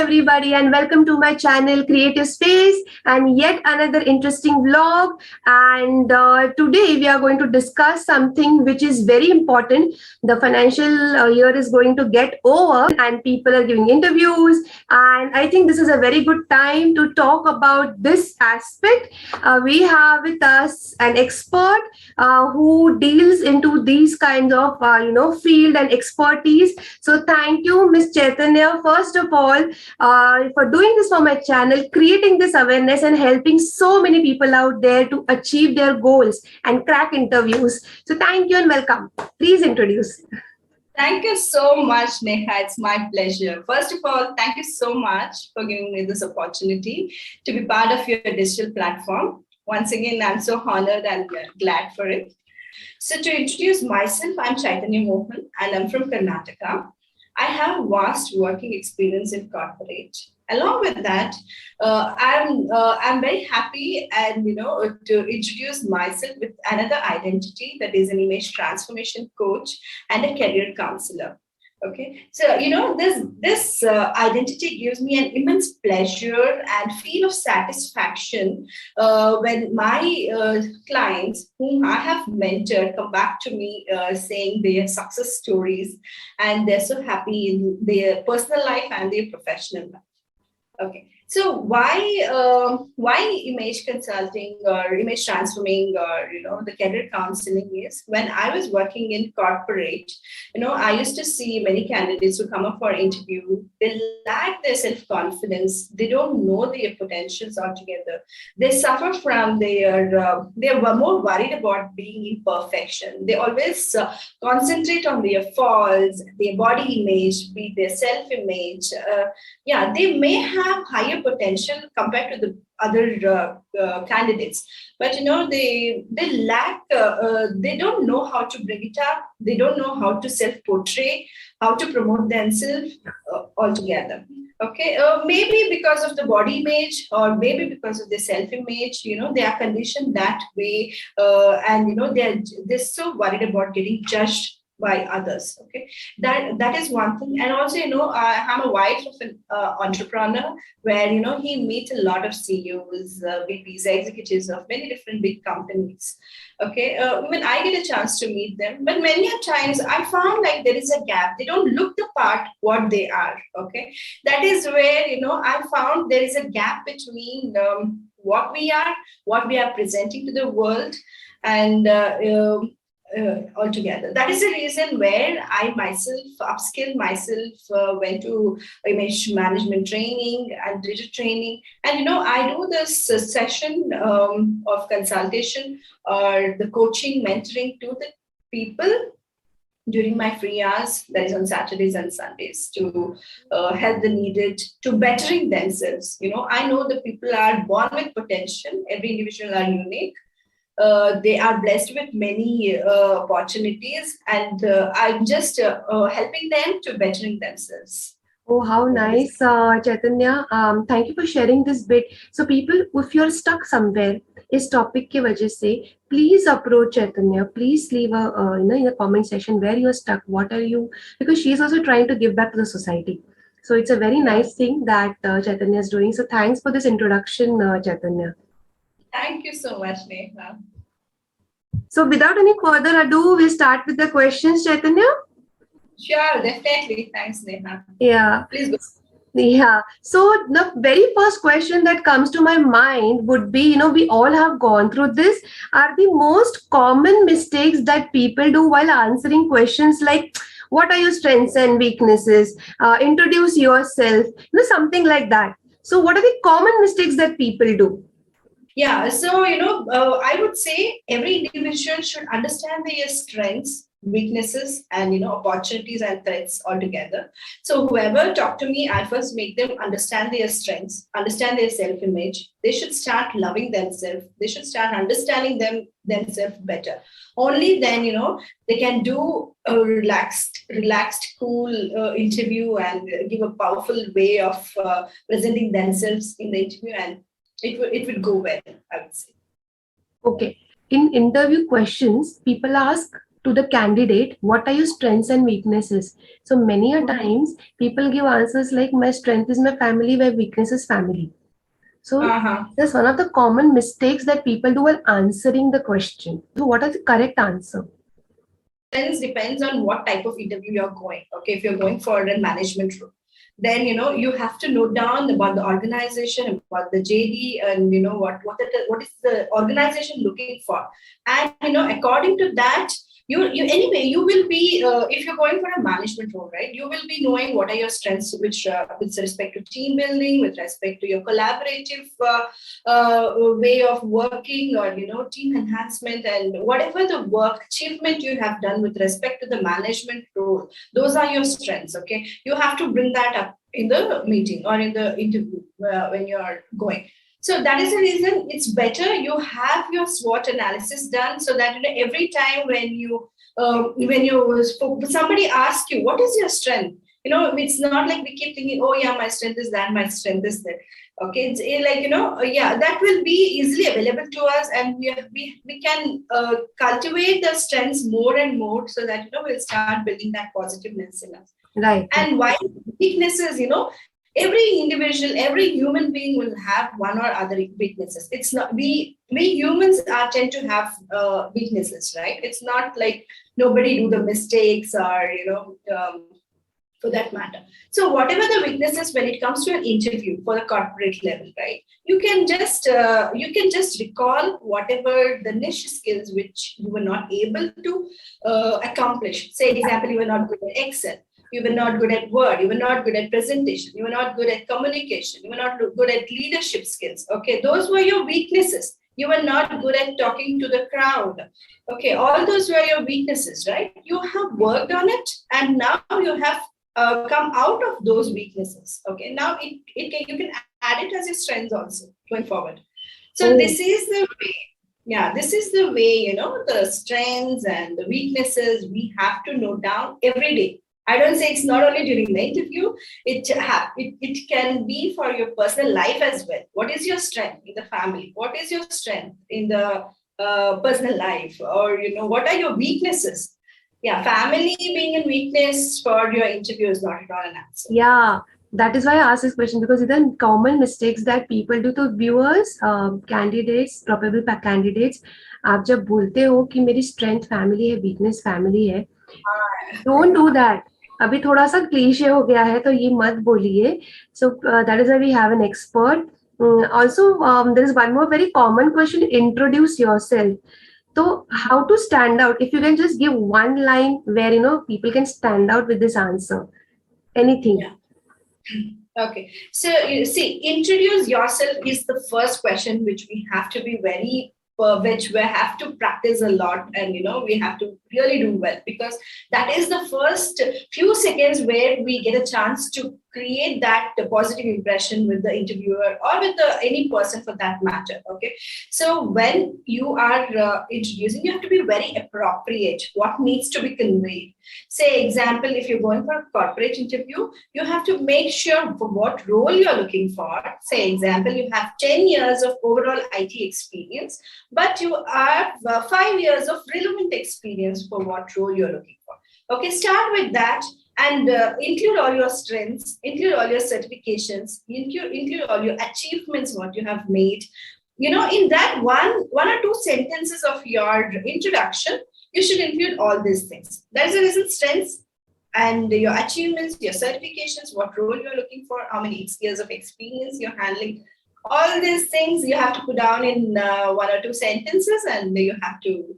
everybody, and welcome to my channel Creative Space and yet another interesting vlog. And today we are going to discuss something which is very important. The financial year is going to get over and people are giving interviews, and I think this is a very good time to talk about this aspect. We have with us an expert who deals into these kinds of field and expertise. So thank you, Miss Chaitanya, first of all, for doing this for my channel, creating this awareness and helping so many people out there to achieve their goals and crack interviews. So thank you and welcome. Please introduce. Thank you so much, Neha. It's my pleasure. First of all, thank you so much for giving me this opportunity to be part of your digital platform. Once again, I'm so honored and glad for it. So to introduce myself, I'm Chaitanya Mohan and I'm from Karnataka. I have vast working experience in corporate. Along with that, I'm very happy and to introduce myself with another identity, that is an image transformation coach and a career counselor. Okay, so this identity gives me an immense pleasure and feel of satisfaction when my clients whom I have mentored come back to me saying their success stories, and they're so happy in their personal life and their professional life. Okay, so why image consulting or image transforming or the career counseling is, when I was working in corporate, I used to see many candidates who come up for interview. They lack their self-confidence. They don't know their potentials altogether. They suffer from they were more worried about being imperfection. They always concentrate on their faults, their body image, be their self-image. They may have higher potential compared to the other candidates, but they lack. They don't know how to bring it up. They don't know how to self-portray, how to promote themselves altogether. Okay, maybe because of the body image, or maybe because of their self-image, they are conditioned that way, and they're so worried about getting judged by others. Okay, that is one thing. And also, I'm a wife of an entrepreneur, where he meets a lot of CEOs, VPs, executives of many different big companies. Okay, when I get a chance to meet them, but many a times I found like there is a gap. They don't look the part what they are. Okay, that is where I found there is a gap between what we are presenting to the world, and altogether. That is the reason where I myself upskilled myself, went to image management training and digital training. And, I do this session of consultation or the coaching, mentoring to the people during my free hours, that is on Saturdays and Sundays, to help the needed to bettering themselves. I know the people are born with potential. Every individual are unique. They are blessed with many opportunities, and I'm just helping them to bettering themselves. Oh, how nice, Chaitanya. Thank you for sharing this bit. So people, if you're stuck somewhere, इस topic की वजह से, please approach Chaitanya. Please leave in the comment section where you're stuck. What are you? Because she is also trying to give back to the society. So it's a very nice thing that Chaitanya is doing. So thanks for this introduction, Chaitanya. Thank you so much, Neha. So without any further ado, we'll start with the questions, Chaitanya. Sure, definitely. Thanks, Neha. Yeah. Please go. Yeah. So the very first question that comes to my mind would be, we all have gone through this. Are the most common mistakes that people do while answering questions like, what are your strengths and weaknesses? Introduce yourself, something like that. So what are the common mistakes that people do? Yeah, so, I would say every individual should understand their strengths, weaknesses, and, opportunities and threats altogether. So whoever talk to me, I first make them understand their strengths, understand their self-image. They should start loving themselves. They should start understanding themselves better. Only then, they can do a relaxed, cool interview and give a powerful way of presenting themselves in the interview, and it would go well, I would say. Okay. In interview questions, people ask, to the candidate, what are your strengths and weaknesses? So many a times people give answers like my strength is my family, my weakness is family. So Uh-huh. that's one of the common mistakes that people do while answering the question. So what is the correct answer? Strengths depends on what type of interview you're going. Okay, if you're going for a management role, then you have to note down about the organization, about the JD, and what is the organization looking for, and according to that, you anyway you will be if you're going for a management role, right? You will be knowing what are your strengths, which with respect to team building, with respect to your collaborative way of working, or team enhancement, and whatever the work achievement you have done with respect to the management role, those are your strengths. Okay, you have to bring that up in the meeting or in the interview when you are going. So that is the reason it's better you have your SWOT analysis done, so that every time when somebody asks you what is your strength, it's not like we keep thinking, oh yeah, my strength is that, my strength is that. Okay, it's like yeah, that will be easily available to us, and we can cultivate the strengths more and more, so that we'll start building that positiveness in us. Right. And why weaknesses, every individual, every human being will have one or other weaknesses. It's not we humans are tend to have weaknesses, right? It's not like nobody do the mistakes, or for that matter. So whatever the weaknesses, when it comes to an interview for the corporate level, right, you can just recall whatever the niche skills which you were not able to accomplish. Say example, you were not good at Excel, you were not good at Word, you were not good at presentation, you were not good at communication, you were not good at leadership skills. Okay, those were your weaknesses. You were not good at talking to the crowd. Okay, all those were your weaknesses, right? You have worked on it, and now you have come out of those weaknesses. Okay, now you can add it as your strengths also going forward. So this is the way. Yeah, this is the way, the strengths and the weaknesses we have to note down every day. I don't say it's not only during the interview, it can be for your personal life as well. What is your strength in the family? What is your strength in the personal life? Or, what are your weaknesses? Yeah, family being a weakness for your interview is not at all an answer. Yeah, that is why I asked this question, because these are common mistakes that people do. तो viewers, candidates, probable candidates, आप जब बोलते हो कि मेरी strength family है, weakness family है, don't do that. अभी थोड़ा सा क्लीशे हो गया है, तो ये मत बोलिए. So that is why we have an expert. Also, there is one more very common question. Introduce yourself. So how to stand out? If you can just give one line where people can stand out with this answer. Anything. Yeah. Okay. So you see, introduce yourself is the first question which we have to be which we have to practice a lot, and we have to really do well, because that is the first few seconds where we get a chance to create that positive impression with the interviewer, or with any person for that matter. Okay, so when you are introducing, you have to be very appropriate what needs to be conveyed. Say example, if you're going for a corporate interview, you have to make sure for what role you're looking for. Say example, you have 10 years of overall IT experience, but you have 5 years of relevant experience for what role you're looking for. Okay, start with that, and include all your strengths, include all your certifications, include all your achievements, what you have made. In that one or two sentences of your introduction, you should include all these things. That is the reason strengths and your achievements, your certifications, what role you're looking for, how many years of experience you're handling. All these things you have to put down in one or two sentences, and you have to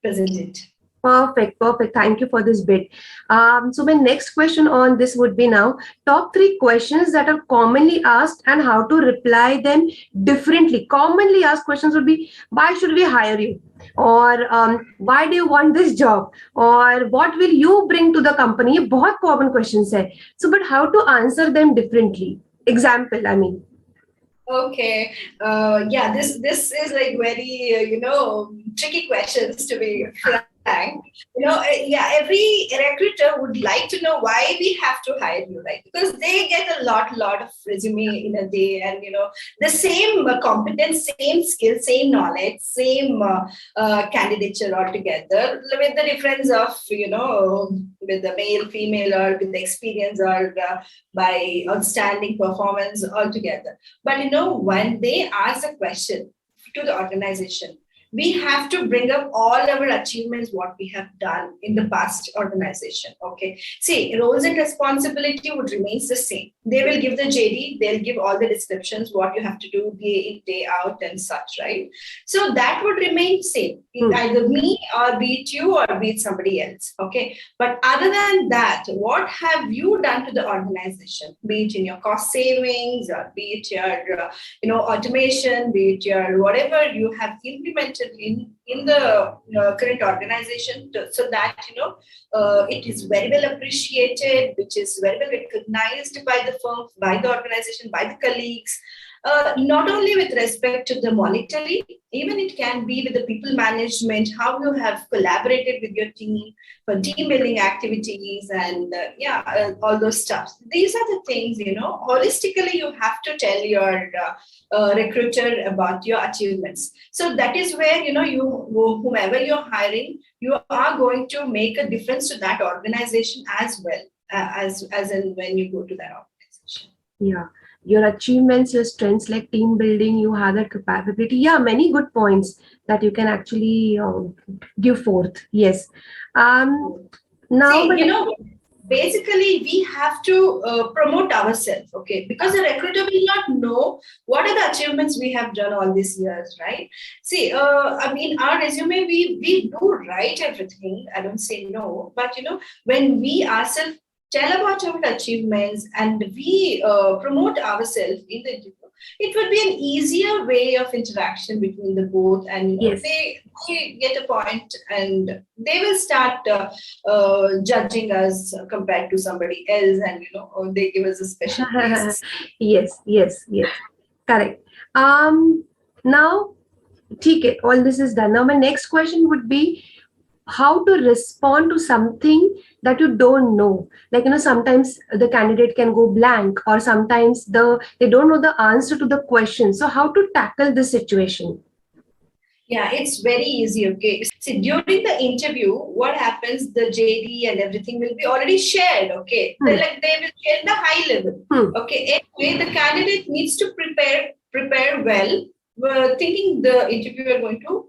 present it. Perfect. Thank you for this bit. So my next question on this would be now, top 3 questions that are commonly asked and how to reply them differently. Commonly asked questions would be, why should we hire you? Or why do you want this job? Or what will you bring to the company? ये बहुत common questions है. So, but how to answer them differently? Example, I mean. Okay. Yeah, this is like very tricky questions, to be frank. blank, every recruiter would like to know why we have to hire you, right? Because they get a lot of resume in a day, and the same competence, same skill, same knowledge, same candidature altogether, with the difference of with the male, female, or with the experience, or by outstanding performance altogether. But when they ask a question to the organization, we have to bring up all our achievements, what we have done in the past organization. Okay. See, roles and responsibility would remain the same. They will give the JD, they'll give all the descriptions, what you have to do day in, day out and such, right? So that would remain same. Either me, or be it you, or be it somebody else. Okay. But other than that, what have you done to the organization? Be it in your cost savings, or be it your, automation, be it your whatever you have implemented in the current organization, so that it is very well appreciated, which is very well recognized by the firm, by the organization, by the colleagues. Not only with respect to the monetary, even it can be with the people management, how you have collaborated with your team for team building activities, and all those stuff. These are the things, holistically you have to tell your recruiter about your achievements. So that is where, whomever you're hiring, you are going to make a difference to that organization as well, as in when you go to that organization. Yeah. Your achievements, your strengths like team building, you have that capability. Yeah, many good points that you can actually give forth. Yes. Now, basically, we have to promote ourselves, okay? Because the recruiter will not know what are the achievements we have done all these years, right? See, our resume, we do write everything. I don't say no, but when we ourselves tell about our achievements and we promote ourselves in the interview, it would be an easier way of interaction between the both, and yes. they get a point, and they will start judging us compared to somebody else, and they give us a special place. yes, correct. Now, okay, all this is done. Now my next question would be how to respond to something that you don't know. Like, sometimes the candidate can go blank, or sometimes they don't know the answer to the question. So how to tackle this situation? Yeah, it's very easy. Okay. See, during the interview, what happens, the JD and everything will be already shared. Okay. They will share the high level. Okay. Anyway, the candidate needs to prepare well, thinking the interviewer going to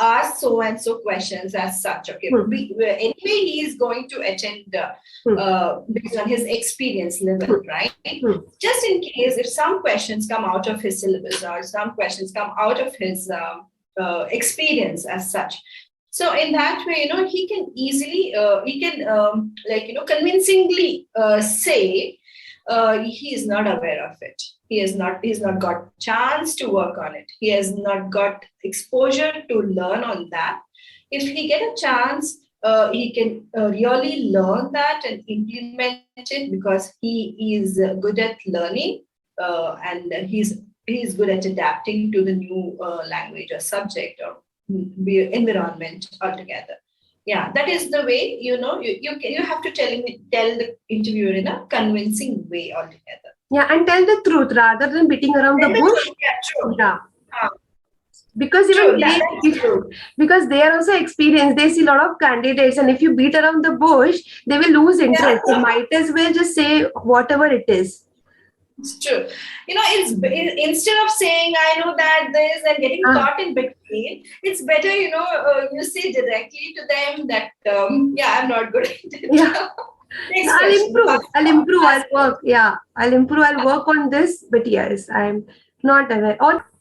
ask so and so questions as such. Okay. Anyway, he is going to attend based on his experience level, right? Just in case if some questions come out of his syllabus, or some questions come out of his experience as such. So in that way, he can easily, convincingly say he is not aware of it. He's not got chance to work on it. He has not got exposure to learn on that. If he get a chance, he can really learn that and implement it, because he is good at learning, and he's good at adapting to the new language or subject or environment altogether. Yeah, that is the way, you have to tell the interviewer in a convincing way altogether. Yeah, and tell the truth rather than beating around the bush. Yeah, true. Yeah. Because because they are also experienced, they see a lot of candidates, and if you beat around the bush, they will lose interest. So might as well just say whatever it is. It's true. It's instead of saying I know that this and getting caught in between, it's better, you say directly to them that I'm not good at it. Yeah. I'll improve. I'll work. Yeah, I'll improve. I'll work on this. But yes, I'm not aware.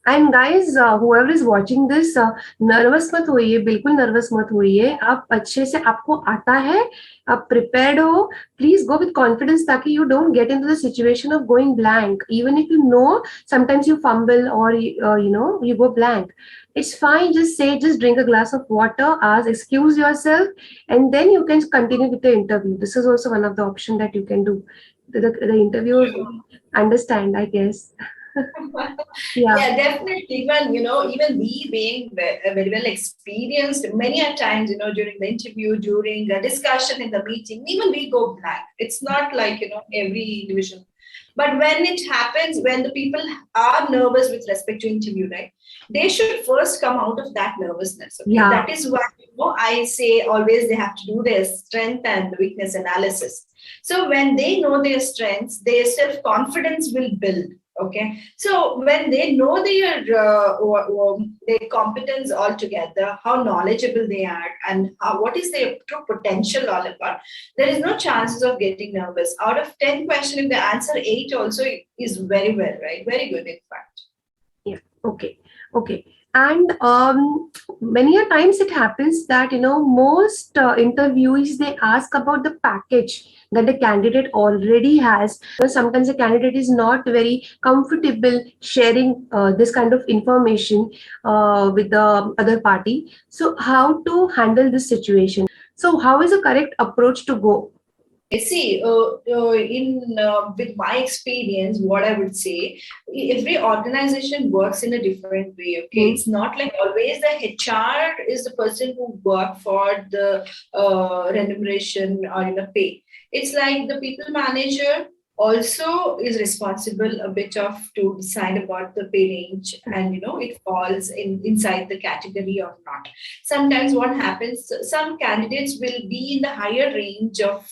And guys, whoever is watching this, nervous मत होइए, बिल्कुल nervous मत होइए. आप अच्छे से आपको आता है, आप prepared हो. Please go with confidence, ताकि you don't get into the situation of going blank. Even if you know, sometimes you fumble or you go blank. It's fine. Just drink a glass of water, ask, excuse yourself, and then you can continue with the interview. This is also one of the options that you can do. The interviewer understand, I guess. Yeah. Yeah, definitely. Even we being very well experienced, many a times, during the interview, during the discussion in the meeting, even we go blank. It's not like, every individual. But when it happens, when the people are nervous with respect to interview, right, they should first come out of that nervousness. Okay, Yeah. that is why I say always they have to do their strength and weakness analysis. So when they know their strengths, their self confidence will build. Okay, so when they know their competence altogether, how knowledgeable they are, and what is their true potential all about, there is no chances of getting nervous. Out of 10 questions, if they answer 8 also is very well, right? Very good, in fact. Yeah. Okay. Okay. And many a times it happens that most interviewees, they ask about the package that the candidate already has. Sometimes the candidate is not very comfortable sharing this kind of information with the other party. So how to handle this situation? So how is the correct approach to go? See, in with my experience, what I would say, every organization works in a different way. Okay, it's not like always the HR is the person who work for the remuneration or pay. It's like the people manager also is responsible a bit of to decide about the pay range, and it falls inside the category or not. Sometimes what happens, some candidates will be in the higher range of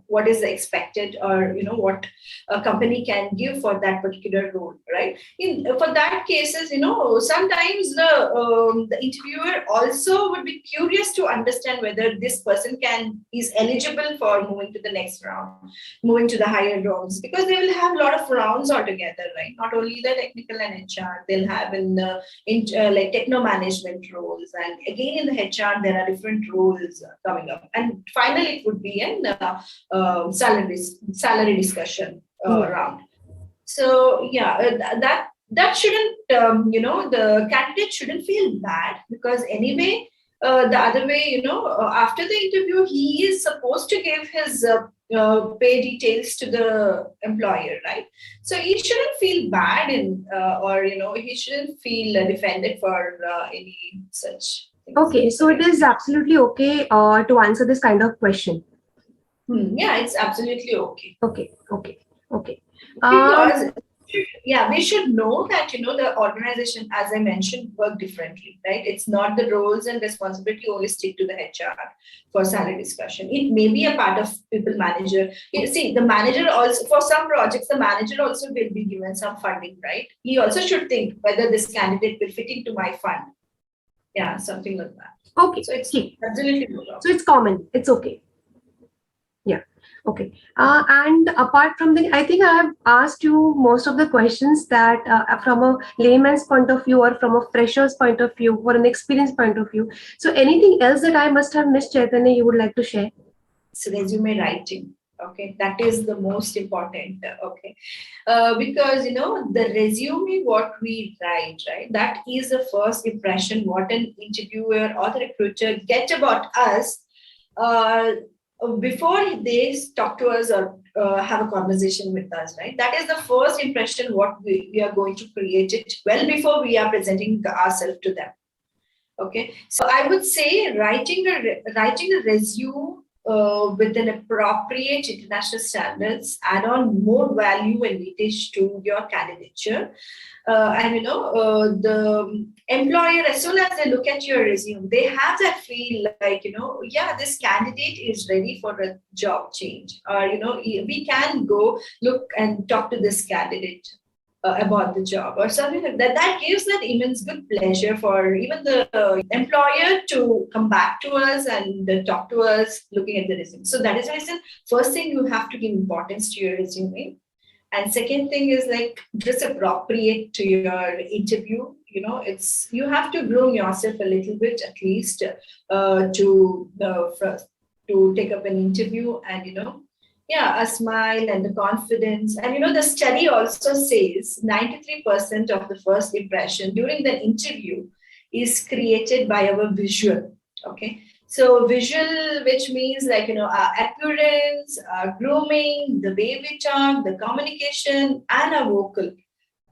what is expected, or what a company can give for that particular role, right? For that cases, sometimes the interviewer also would be curious to understand whether this person is eligible for moving to the next round, moving to the higher rounds, because they will have a lot of rounds altogether, right? Not only the technical and HR, they'll have like techno management roles, and again in the HR there are different roles coming up, and finally it would be an salary discussion round. So yeah, that shouldn't the candidate shouldn't feel bad, because anyway the other way, after the interview he is supposed to give his pay details to the employer, right? So he shouldn't feel bad, or he shouldn't feel defended for any such things. Okay, so it is absolutely okay to answer this kind of question. Yeah, it's absolutely okay. Okay. Okay. Because we should know that the organization, as I mentioned, work differently, right? It's not the roles and responsibility only stick to the HR for salary discussion. It may be a part of people manager. You see, the manager also, for some projects, the manager also will be given some funding, right? He also should think whether this candidate will fit into my fund. Yeah, something like that. Okay. So it's absolutely no problem. So it's common. It's okay. Yeah. Okay. And apart from I think I have asked you most of the questions that from a layman's point of view, or from a fresher's point of view, or an experienced point of view. So anything else that I must have missed, Chaitanya, you would like to share? It's resume writing. Okay, that is the most important. Okay, because the resume, what we write, right, that is the first impression what an interviewer or the recruiter get about us before they talk to us or have a conversation with us, right? That is the first impression what we are going to create it well before we are presenting ourselves to them. Okay, so I would say writing a resume with an appropriate international standards add on more value and weightage to your candidature. And the employer, as soon as they look at your resume, they have that feel like, yeah, this candidate is ready for a job change, or we can go look and talk to this candidate about the job or something like that. That gives that immense good pleasure for even the employer to come back to us and talk to us looking at the resume. So that is the reason, first thing, you have to give importance to your resume. And second thing is like dress appropriate to your interview. It's, you have to groom yourself a little bit at least to take up an interview, and a smile and the confidence. And the study also says 93% of the first impression during the interview is created by our visual. Okay, so visual, which means like our appearance, our grooming, the way we talk, the communication, and our vocal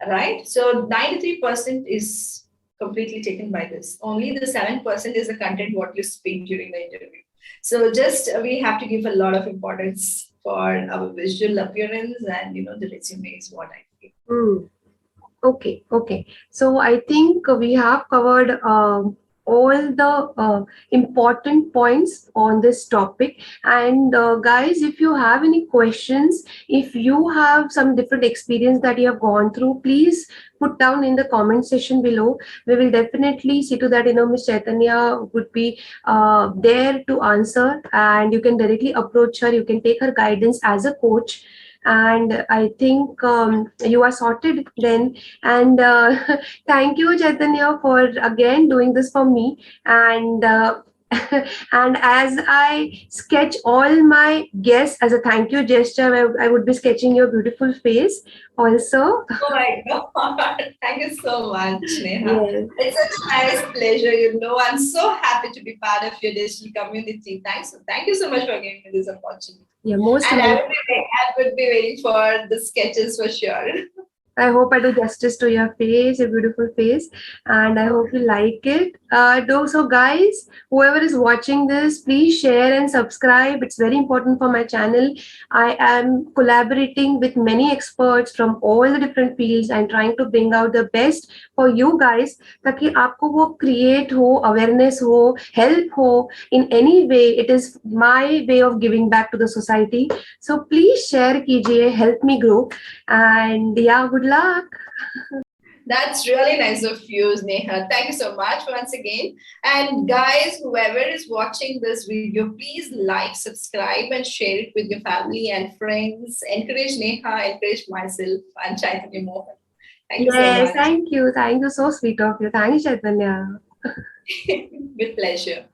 right? So 93% is completely taken by this. Only the 7% is the content what you speak during the interview. So just we have to give a lot of importance for our visual appearance, and the resume is what I feel. Okay. So I think we have covered all the important points on this topic. And guys, if you have any questions, if you have some different experience that you have gone through, please put down in the comment section below. We will definitely see to that, Miss Chaitanya would be there to answer, and you can directly approach her. You can take her guidance as a coach. And I think you are sorted then. And thank you, Chaitanya, for again doing this for me. And and as I sketch all my guests as a thank you gesture, I would be sketching your beautiful face also. Oh my God. Thank you so much, Neha. Yes. It's such a nice pleasure. I'm so happy to be part of your digital community. Thank you so much for giving me this opportunity. Yeah, most And welcome. I would be waiting for the sketches for sure. I hope I do justice to your face, your beautiful face, and I hope you like it. So guys, whoever is watching this, please share and subscribe. It's very important for my channel. I am collaborating with many experts from all the different fields and trying to bring out the best for you guys, ताकि आपको वो create हो, awareness हो, help हो in any way. It is my way of giving back to the society. So please share कीजिए, help me grow. And yeah, good luck. That's really nice of you, Neha. Thank you so much once again. And guys, whoever is watching this video, please like, subscribe, and share it with your family and friends. Encourage Neha, encourage myself, and Chaitanya Mohan. Thank you so Yes, much. thank you. Thank you. So sweet of you. Thank you, Chaitanya. With pleasure.